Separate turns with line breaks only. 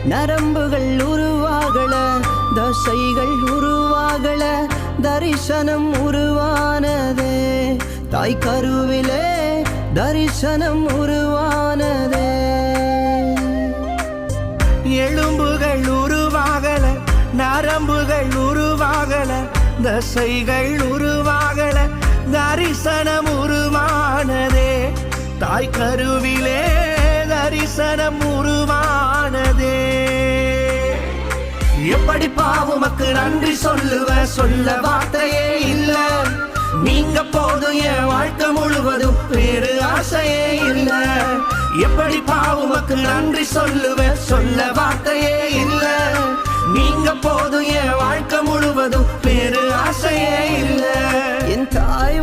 நரம்புகள் உருவாகல, தசைகள் உருவாகல, தரிசனம் உருவானதே. தாய் கருவிலே தரிசனம் உருவானதே.
எலும்புகள் உருவாகல, நரம்புகள் உருவாகல, தசைகள் உருவாகல, தரிசனம் உருவானதே. தாய் கருவிலே தரிசனம் உருவானதே. எப்படி பாவுமக்கு நன்றி சொல்லுவ, சொல்ல வார்த்தையே இல்ல. நீங்க போதும் என் வாழ்க்கை முழுவதும், வேறு ஆசையே இல்ல. எப்படி பாவுமக்கு நன்றி சொல்லுவ, சொல்ல வார்த்தையே இல்ல. நீங்க போதும் என் வாழ்க்கை முழுவதும், வேறு ஆசையே இல்ல.
என் தாய்